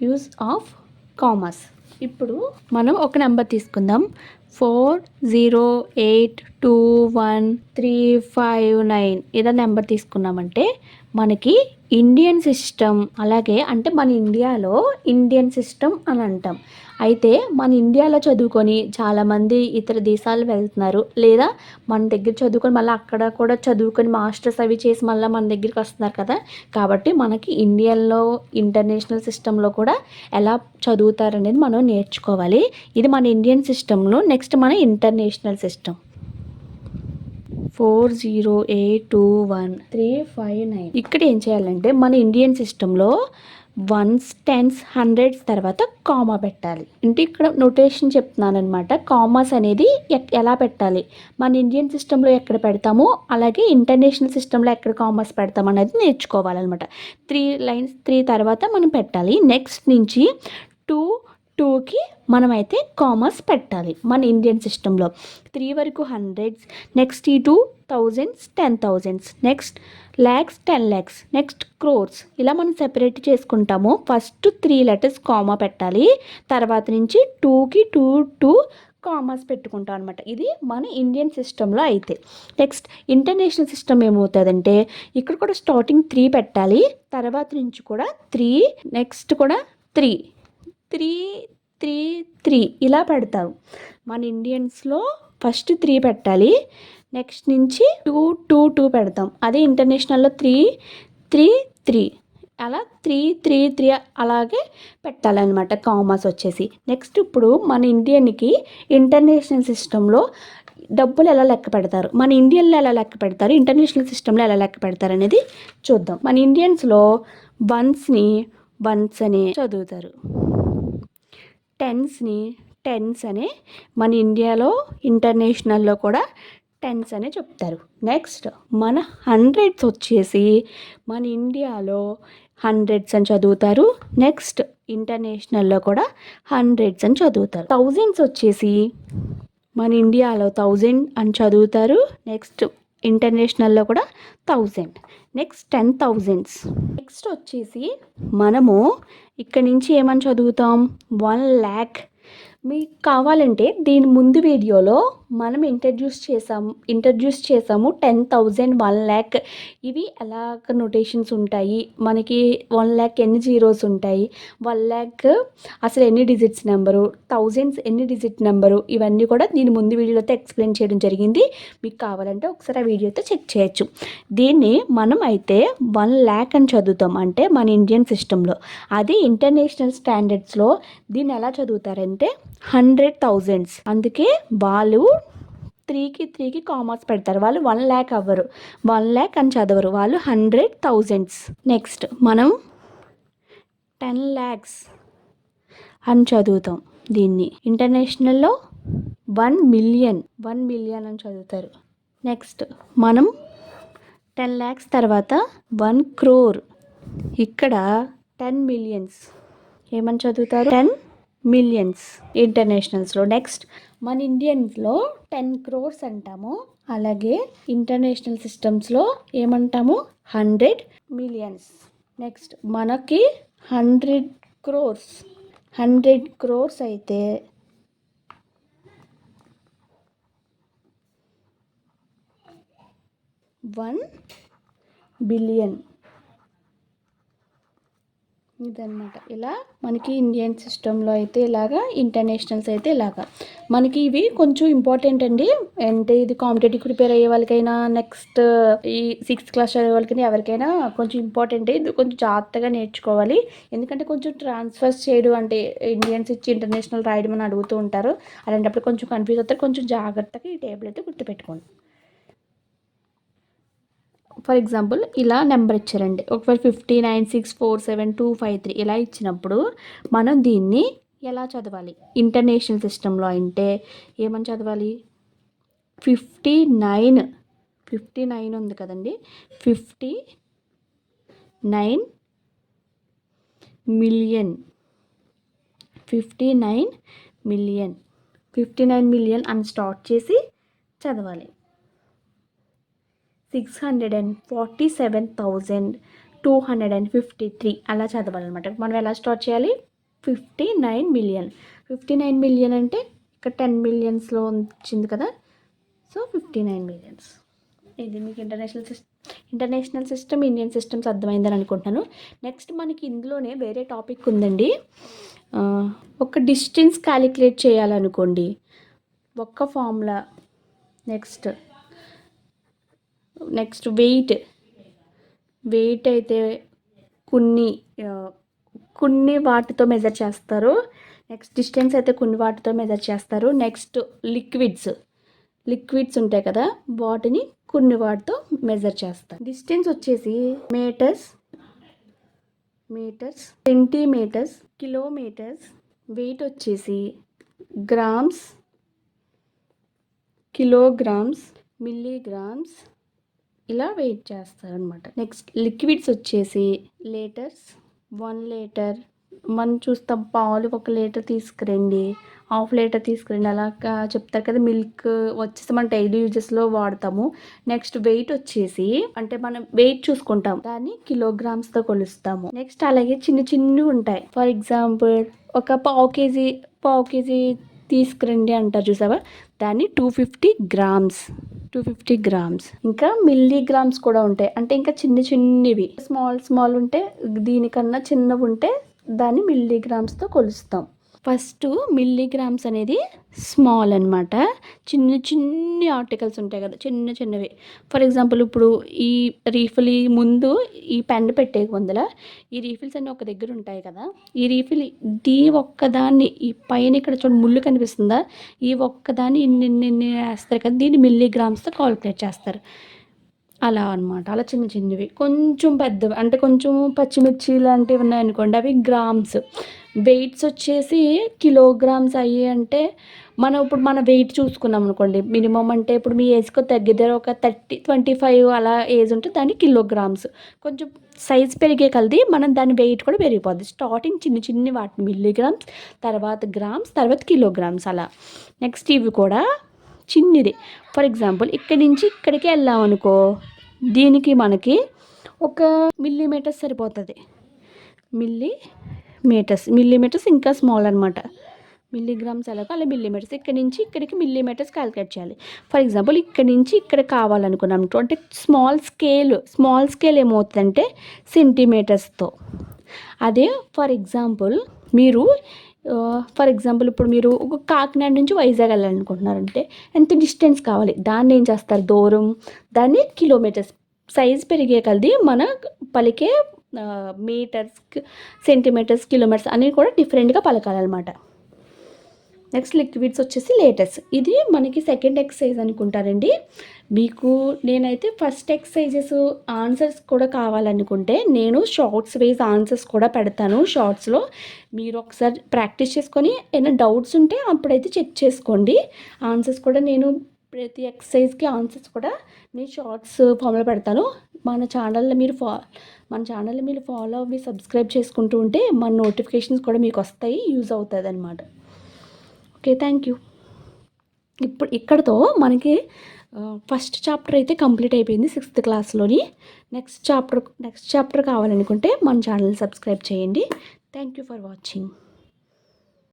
Use of commerce. ఇప్పుడు మనం ఒక నెంబర్ తీసుకుందాం. 40821359 ఇలా నెంబర్ తీసుకున్నామంటే మనకి ఇండియన్ సిస్టమ్, అలాగే అంటే మన ఇండియాలో ఇండియన్ సిస్టమ్ అని అంటాం. అయితే మన ఇండియాలో చదువుకొని చాలామంది ఇతర దేశాలు వెళ్తున్నారు, లేదా మన దగ్గర చదువుకొని మళ్ళీ అక్కడ కూడా చదువుకొని మాస్టర్స్ అవి చేసి మళ్ళీ మన దగ్గరికి వస్తున్నారు కదా. కాబట్టి మనకి ఇండియాలో ఇంటర్నేషనల్ సిస్టంలో కూడా ఎలా చదువుతారనేది మనం నేర్చుకోవాలి. ఇది మన ఇండియన్ సిస్టంలో. నెక్స్ట్ మన ఇంటర్నేషనల్ సిస్టమ్ 40821359. ఇక్కడ ఏం చేయాలంటే మన ఇండియన్ సిస్టంలో వన్స్, టెన్స్, హండ్రెడ్స్ తర్వాత కామా పెట్టాలి. అంటే ఇక్కడ నోటేషన్ చెప్తున్నాను అనమాట. కామాస్ అనేది ఎలా పెట్టాలి, మన ఇండియన్ సిస్టంలో ఎక్కడ పెడతామో అలాగే ఇంటర్నేషనల్ సిస్టంలో ఎక్కడ కామాస్ పెడతాం అనేది నేర్చుకోవాలన్నమాట. 3 లైన్స్ 3 తర్వాత మనం పెట్టాలి. నెక్స్ట్ నుంచి 2కి మనమైతే కామర్స్ పెట్టాలి మన ఇండియన్ సిస్టంలో. 3 వరకు హండ్రెడ్స్, నెక్స్ట్ ఈ 2 thousands, 10,000s, next lakhs, 10 lakhs, next crores. ఇలా మనం సెపరేట్ చేసుకుంటాము. ఫస్ట్ 3 letters కామా పెట్టాలి, తర్వాత నుంచి 2కి 2 కామర్స్ పెట్టుకుంటాం అనమాట. ఇది మన ఇండియన్ సిస్టంలో. అయితే నెక్స్ట్ ఇంటర్నేషనల్ సిస్టమ్ ఏమవుతుందంటే ఇక్కడ కూడా స్టార్టింగ్ 3 పెట్టాలి, తర్వాత నుంచి కూడా 3, నెక్స్ట్ కూడా 3 ఇలా పెడతారు. మన ఇండియన్స్లో ఫస్ట్ 3 పెట్టాలి, నెక్స్ట్ నుంచి 2 పెడతాం. అదే ఇంటర్నేషనల్లో 3 అలా 3 అలాగే పెట్టాలన్నమాట కామర్స్ వచ్చేసి. నెక్స్ట్ ఇప్పుడు మన ఇండియన్కి ఇంటర్నేషనల్ సిస్టంలో డబ్బులు ఎలా లెక్క పెడతారు, మన ఇండియన్లో ఎలా లెక్క పెడతారు, ఇంటర్నేషనల్ సిస్టంలో ఎలా లెక్క పెడతారు అనేది చూద్దాం. మన ఇండియన్స్లో వన్స్ని వన్స్ అనే చదువుతారు, టెన్స్ని టెన్స్ అనే, మన ఇండియాలో ఇంటర్నేషనల్లో కూడా టెన్స్ అనే చెప్తారు. నెక్స్ట్ మన హండ్రెడ్స్ వచ్చేసి మన ఇండియాలో హండ్రెడ్స్ అని చదువుతారు, నెక్స్ట్ ఇంటర్నేషనల్లో కూడా హండ్రెడ్స్ అని చదువుతారు. థౌజండ్స్ వచ్చేసి మన ఇండియాలో 1000 అని చదువుతారు, నెక్స్ట్ ఇంటర్నేషనల్లో కూడా 1000, నెక్స్ట్ 10,000s. నెక్స్ట్ వచ్చేసి మనము ఇక్కడ నుంచి ఏమని చదువుతాం, 1 lakh. మీకు కావాలంటే దీని ముందు వీడియోలో మనం ఇంట్రడ్యూస్ చేసాము 10,000, 1 lakh ఇవి ఎలాగ నోటేషన్స్ ఉంటాయి, మనకి 1 lakh ఎన్ని జీరోస్ ఉంటాయి, 1 lakh అసలు ఎన్ని డిజిట్స్ నెంబరు, థౌజండ్స్ ఎన్ని డిజిట్ నెంబరు, ఇవన్నీ కూడా దీని ముందు వీడియోతో ఎక్స్ప్లెయిన్ చేయడం జరిగింది. మీకు కావాలంటే ఒకసారి ఆ వీడియోతో చెక్ చేయొచ్చు. దీన్ని మనం అయితే 1 lakh అని చదువుతాం అంటే మన ఇండియన్ సిస్టంలో. అదే ఇంటర్నేషనల్ స్టాండర్డ్స్లో దీన్ని ఎలా చదువుతారంటే 100,000s. అందుకే వాళ్ళు 3కి కామర్స్ పెడతారు. వాళ్ళు 1 lakh అవ్వరు, 1 lakh అని చదవరు, వాళ్ళు 100,000s. నెక్స్ట్ మనం 10 lakhs అని చదువుతాం. దీన్ని ఇంటర్నేషనల్లో 1 million అని చదువుతారు. నెక్స్ట్ మనం 10 lakhs తర్వాత 1 crore, ఇక్కడ 10 millions ఏమని చదువుతారు, 10 millions ఇంటర్నేషనల్స్లో. నెక్స్ట్ మన ఇండియన్స్లో 10 crores అంటాము, అలాగే ఇంటర్నేషనల్ సిస్టమ్స్లో ఏమంటాము, 100 millions. నెక్స్ట్ మనకి 100 crores అయితే 1 billion ఇదన్నమాట. ఇలా మనకి ఇండియన్ సిస్టంలో అయితే ఇలాగా, ఇంటర్నేషనల్స్ అయితే ఇలాగా. మనకి ఇవి కొంచెం ఇంపార్టెంట్ అండి. అంటే ఇది కాంపిటేటివ్ ప్రిపేర్ అయ్యే వాళ్ళకైనా, నెక్స్ట్ ఈ 6th class చదివే వాళ్ళకైనా ఎవరికైనా కొంచెం ఇంపార్టెంట్. ఇది కొంచెం జాగ్రత్తగా నేర్చుకోవాలి. ఎందుకంటే కొంచెం ట్రాన్స్ఫర్స్ చేయడం అంటే ఇండియన్స్ ఇచ్చి ఇంటర్నేషనల్ రాయడం అని అడుగుతూ ఉంటారు. అలాంటప్పుడు కొంచెం కన్ఫ్యూజ్ అవుతారు. కొంచెం జాగ్రత్తగా ఈ టేబుల్ అయితే గుర్తుపెట్టుకోండి. ఫర్ ఎగ్జాంపుల్ ఇలా నెంబర్ ఇచ్చారండి, ఒకవేళ 59647253 ఇలా ఇచ్చినప్పుడు మనం దీన్ని ఎలా చదవాలి, ఇంటర్నేషనల్ సిస్టంలో అంటే ఏమని చదవాలి, 59 ఉంది కదండి, 59 million అని స్టార్ట్ చేసి చదవాలి. 647,999 253 అలా చదవాలన్నమాట. మనం ఎలా స్టార్ట్ చేయాలి? 59 మిలియన్ అంటే ఇక్కడ 10 మిలియన్స్లో వచ్చింది కదా, సో 59 మిలియన్స్. ఇది మీకు ఇంటర్నేషనల్ సిస్టమ్, ఇండియన్ సిస్టమ్స్ అర్థమైందని అనుకుంటున్నాను. నెక్స్ట్ మనకి ఇందులోనే వేరే టాపిక్ ఉందండి. ఒక డిస్టెన్స్ క్యాలిక్యులేట్ చేయాలనుకోండి, ఒక్క ఫార్ములా. నెక్స్ట్ వెయిట్ అయితే కొన్ని వాటితో మెజర్ చేస్తారు. నెక్స్ట్ డిస్టెన్స్ అయితే కొన్ని వాటితో మెజర్ చేస్తారు. నెక్స్ట్ లిక్విడ్స్ ఉంటాయి కదా, వాటిని కొన్ని వాటితో మెజర్ చేస్తారు. డిస్టెన్స్ వచ్చేసి మీటర్స్, సెంటీమీటర్స్, కిలోమీటర్స్. వెయిట్ వచ్చేసి గ్రామ్స్, కిలోగ్రామ్స్, మిల్లీగ్రామ్స్, ఇలా వెయిట్ చేస్తారనమాట. నెక్స్ట్ లిక్విడ్స్ వచ్చేసి లీటర్స్, 1 లీటర్. మనం చూస్తాం పాలు 1 లీటర్ తీసుకురండి, 1/2 లీటర్ తీసుకురండి, అలా చెప్తారు కదా. మిల్క్ వచ్చేసి మనం డైలీ యూజెస్లో వాడతాము. నెక్స్ట్ వెయిట్ వచ్చేసి అంటే మనం వెయిట్ చూసుకుంటాం, దాన్ని కిలోగ్రామ్స్తో కొలుస్తాము. నెక్స్ట్ అలాగే చిన్నవి ఉంటాయి. ఫర్ ఎగ్జాంపుల్ ఒక పావు కేజీ తీసుకురండి అంటారు చూసావా, దాన్ని 250 గ్రామ్స్. ఇంకా మిల్లీగ్రామ్స్ కూడా ఉంటాయి, అంటే ఇంకా చిన్నవి స్మాల్ ఉంటే, దీనికన్నా చిన్నవి ఉంటే దాన్ని మిల్లీగ్రామ్స్తో కొలుస్తాం. ఫస్ట్ మిల్లీగ్రామ్స్ అనేది స్మాల్ అనమాట. చిన్ని ఆర్టికల్స్ ఉంటాయి కదా, చిన్నవి. ఫర్ ఎగ్జాంపుల్ ఇప్పుడు ఈ రీఫిల్ ముందు ఈ పెన్ పెట్టే ముందల ఈ రీఫిల్స్ అన్నీ ఒక దగ్గర ఉంటాయి కదా. ఈ రీఫిల్ ఒక్కదాన్ని ఈ పైన ఇక్కడ చూడండి ముళ్ళు కనిపిస్తుందా, ఈ ఒక్కదాన్ని ఇన్ని వేస్తారు కదా, దీన్ని మిల్లీగ్రామ్స్తో కాల్కులేట్ చేస్తారు. అలా అనమాట. అలా చిన్నవి. కొంచెం పెద్దవి అంటే కొంచెం పచ్చిమిర్చి లాంటివి ఉన్నాయనుకోండి, అవి గ్రామ్స్. వెయిట్స్ వచ్చేసి కిలోగ్రామ్స్ అయ్యి అంటే ఇప్పుడు మన వెయిట్ చూసుకున్నాం అనుకోండి, మినిమం అంటే ఇప్పుడు మీ ఏజ్కి దగ్గర ఒక 25 అలా ఏజ్ ఉంటే దాన్ని కిలోగ్రామ్స్. కొంచెం సైజ్ పెరిగే కొలది మనం దాని వెయిట్ కూడా పెరిగిపోద్ది. స్టార్టింగ్ చిన్ని వాటిని మిల్లీగ్రామ్స్, తర్వాత గ్రామ్స్, తర్వాత కిలోగ్రామ్స్ అలా. నెక్స్ట్ ఇవి కూడా చిన్నది. ఫర్ ఎగ్జాంపుల్ ఇక్కడి నుంచి ఇక్కడికి వెళ్ళాం అనుకో, దీనికి మనకి ఒక మిల్లీమీటర్స్ సరిపోతుంది. మిల్లీమీటర్స్ ఇంకా స్మాల్ అనమాట. మిల్లీగ్రామ్స్ ఎలాగో అలా మిల్లీమీటర్స్. ఇక్కడి నుంచి ఇక్కడికి మిల్లీమీటర్స్ క్యాలిక్యులేట్ చేయాలి. ఫర్ ఎగ్జాంపుల్ ఇక్కడి నుంచి ఇక్కడ కావాలనుకున్నాం అంటే స్మాల్ స్కేల్ ఏమవుతుందంటే సెంటీమీటర్స్తో. అదే ఫర్ ఎగ్జాంపుల్ ఇప్పుడు మీరు ఒక కాకినాడ నుంచి వైజాగ్ వెళ్ళాలనుకుంటున్నారంటే ఎంత డిస్టెన్స్ కావాలి, దాన్ని ఏం చేస్తారు, దూరం, దాన్ని కిలోమీటర్స్. సైజ్ పెరిగే కొలది మన పలికే మీటర్స్, సెంటీమీటర్స్, కిలోమీటర్స్ అన్నీ కూడా డిఫరెంట్గా పలకాలన్నమాట. నెక్స్ట్ లిక్విడ్స్ వచ్చేసి లీటర్స్. ఇది మనకి సెకండ్ ఎక్సర్సైజ్ అనుకుంటారండి. మీకు నేనైతే ఫస్ట్ ఎక్సర్సైజెస్ ఆన్సర్స్ కూడా కావాలనుకుంటే నేను షార్ట్స్ వైజ్ ఆన్సర్స్ కూడా పెడతాను. షార్ట్స్లో మీరు ఒకసారి ప్రాక్టీస్ చేసుకొని ఏమైనా డౌట్స్ ఉంటే అప్పుడైతే చెక్ చేసుకోండి. ఆన్సర్స్ కూడా నేను ప్రతి ఎక్సర్సైజ్కి ఆన్సర్స్ కూడా నేను షార్ట్స్ ఫామ్లో పెడతాను. మన ఛానల్లో మీరు ఫాలో అవ్వి సబ్స్క్రైబ్ చేసుకుంటూ ఉంటే మన నోటిఫికేషన్స్ కూడా మీకు వస్తాయి, యూజ్ అవుతుంది అనమాట. Okay, thank you. ఇప్పుడు ఇక్కడతో మనకి ఫస్ట్ చాప్టర్ అయితే కంప్లీట్ అయిపోయింది 6th క్లాస్లోని. నెక్స్ట్ చాప్టర్ కావాలనుకుంటే మన ఛానల్ సబ్స్క్రైబ్ చేయండి. Thank you for watching.